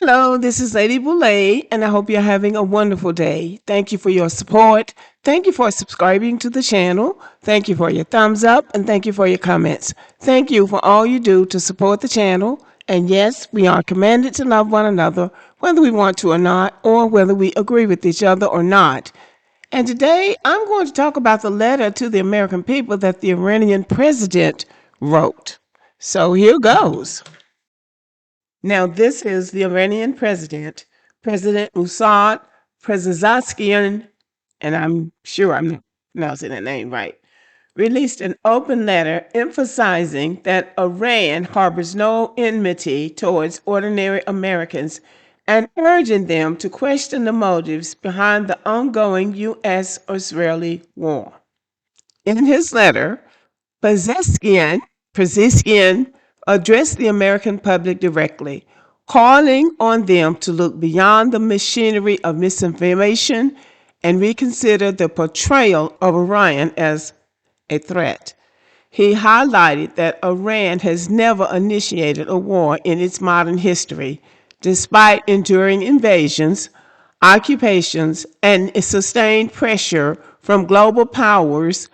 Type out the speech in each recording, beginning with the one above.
Hello, this is Lady Boulay, and I hope you're having a wonderful day. Thank you for your support. Thank you for subscribing to the channel. Thank you for your thumbs up, and thank you for your comments. Thank you for all you do to support the channel. And yes, we are commanded to love one another, whether we want to or not, or whether we agree with each other or not. And today, I'm going to talk about the letter to the American people that the Iranian president wrote. So here goes. Now, this is the Iranian president, President Masoud Pezeshkian, and I'm sure I'm not pronouncing that name right, released an open letter emphasizing that Iran harbors no enmity towards ordinary Americans and urging them to question the motives behind the ongoing U.S. Israeli war. In his letter, Pezeshkian addressed the American public directly, calling on them to look beyond the machinery of misinformation and reconsider the portrayal of Iran as a threat. He highlighted that Iran has never initiated a war in its modern history, despite enduring invasions, occupations, and sustained pressure from global powers,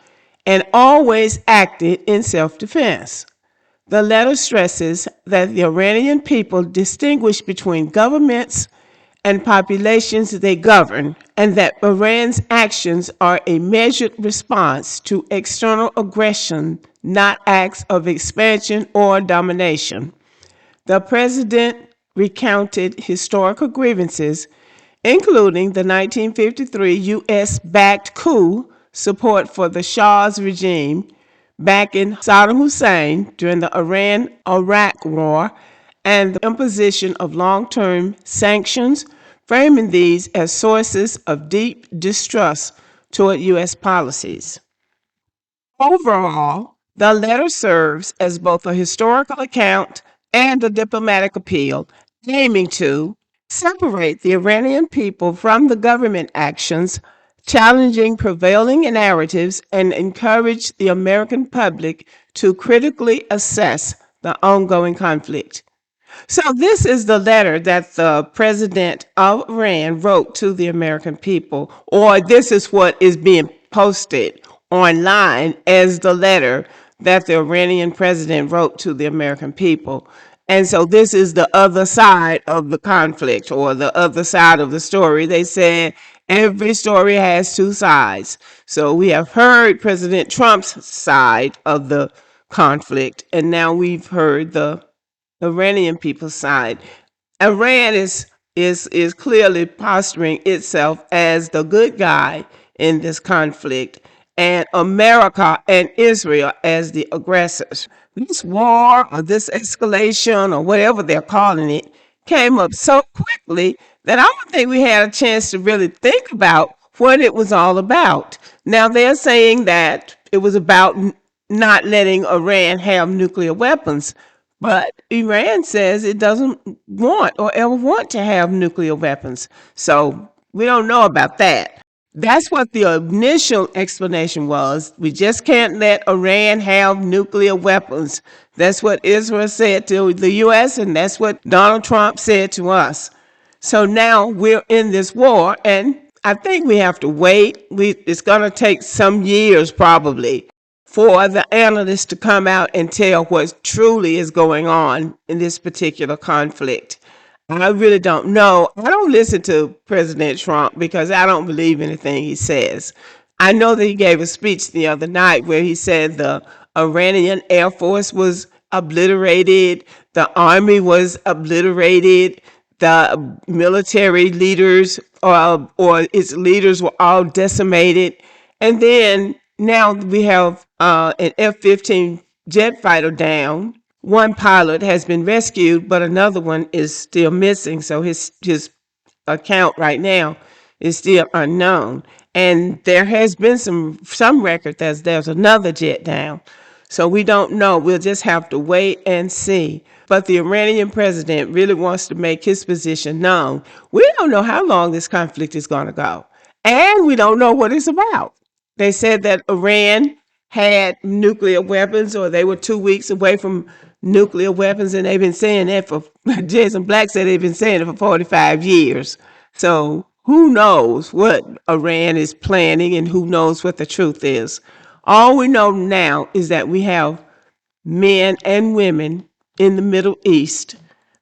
and always acted in self-defense. The letter stresses that the Iranian people distinguish between governments and populations they govern, and that Iran's actions are a measured response to external aggression, not acts of expansion or domination. The president recounted historical grievances, including the 1953 U.S.-backed coup, support for the Shah's regime, backing Saddam Hussein during the Iran-Iraq War, and the imposition of long-term sanctions, framing these as sources of deep distrust toward U.S. policies. Overall, the letter serves as both a historical account and a diplomatic appeal, aiming to separate the Iranian people from the government actions, challenging prevailing narratives, and encourage the American public to critically assess the ongoing conflict. So this is the letter that the president of Iran wrote to the American people, or this is what is being posted online as the letter that the Iranian president wrote to the American people. And so this is the other side of the conflict, or the other side of the story. They said every story has two sides. So we have heard President Trump's side of the conflict, and now we've heard the Iranian people's side. Iran is clearly posturing itself as the good guy in this conflict, and America and Israel as the aggressors. This war, or this escalation, or whatever they're calling it, came up so quickly that I don't think we had a chance to really think about what it was all about. Now they're saying that it was about not letting Iran have nuclear weapons, but Iran says it doesn't want or ever want to have nuclear weapons. So we don't know about that. That's what the initial explanation was. We just can't let Iran have nuclear weapons. That's what Israel said to the U.S., and that's what Donald Trump said to us. So now we're in this war, and I think we have to wait. It's going to take some years probably for the analysts to come out and tell what truly is going on in this particular conflict. I really don't know. I don't listen to President Trump because I don't believe anything he says. I know that he gave a speech the other night where he said the Iranian Air Force was obliterated, the army was obliterated, the military leaders or its leaders were all decimated. And then now we have an F-15 jet fighter down. One pilot has been rescued, but another one is still missing. So his account right now is still unknown. And there has been some record that there's another jet down. So we don't know. We'll just have to wait and see. But the Iranian president really wants to make his position known. We don't know how long this conflict is going to go. And we don't know what it's about. They said that Iran had nuclear weapons, or they were 2 weeks away from nuclear weapons, and they've been saying that for Jason Black said they've been saying it for 45 years. So who knows what Iran is planning and who knows what the truth is. All we know now is that we have men and women in the Middle East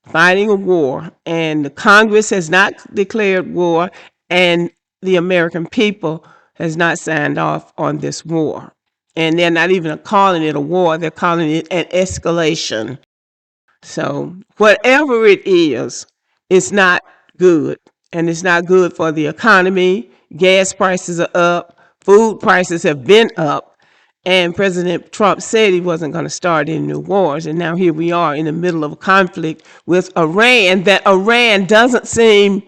fighting a war, and the Congress has not declared war, and the American people has not signed off on this war. And they're not even calling it a war, they're calling it an escalation. So, whatever it is, it's not good. And it's not good for the economy. Gas prices are up, food prices have been up. And President Trump said he wasn't going to start any new wars. And now here we are in the middle of a conflict with Iran that Iran doesn't seem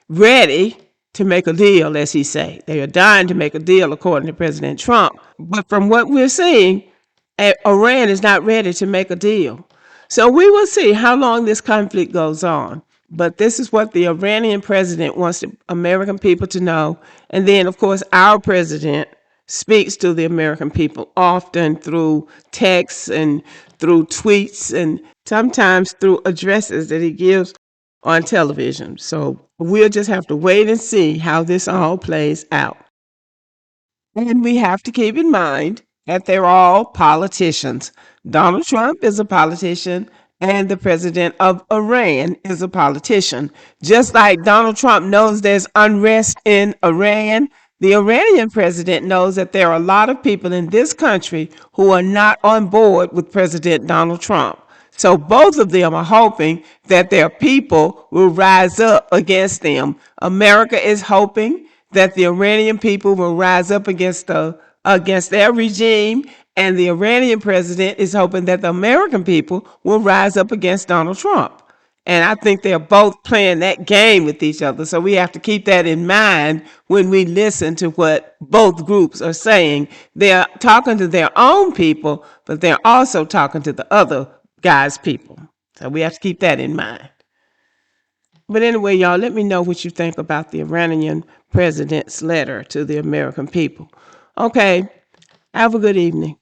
ready to make a deal, as he say. They are dying to make a deal, according to President Trump. But from what we're seeing, Iran is not ready to make a deal. So we will see how long this conflict goes on. But this is what the Iranian president wants the American people to know. And then, of course, our president speaks to the American people often through texts and through tweets and sometimes through addresses that he gives on television. So we'll just have to wait and see how this all plays out. And we have to keep in mind that they're all politicians. Donald Trump is a politician, and the president of Iran is a politician. Just like Donald Trump knows there's unrest in Iran, the Iranian president knows that there are a lot of people in this country who are not on board with President Donald Trump. So both of them are hoping that their people will rise up against them. America is hoping that the Iranian people will rise up against their regime, and the Iranian president is hoping that the American people will rise up against Donald Trump. And I think they're both playing that game with each other. So we have to keep that in mind when we listen to what both groups are saying. They're talking to their own people, but they're also talking to the other guy's people. So we have to keep that in mind. But anyway, y'all, let me know what you think about the Iranian president's letter to the American people. Okay, have a good evening.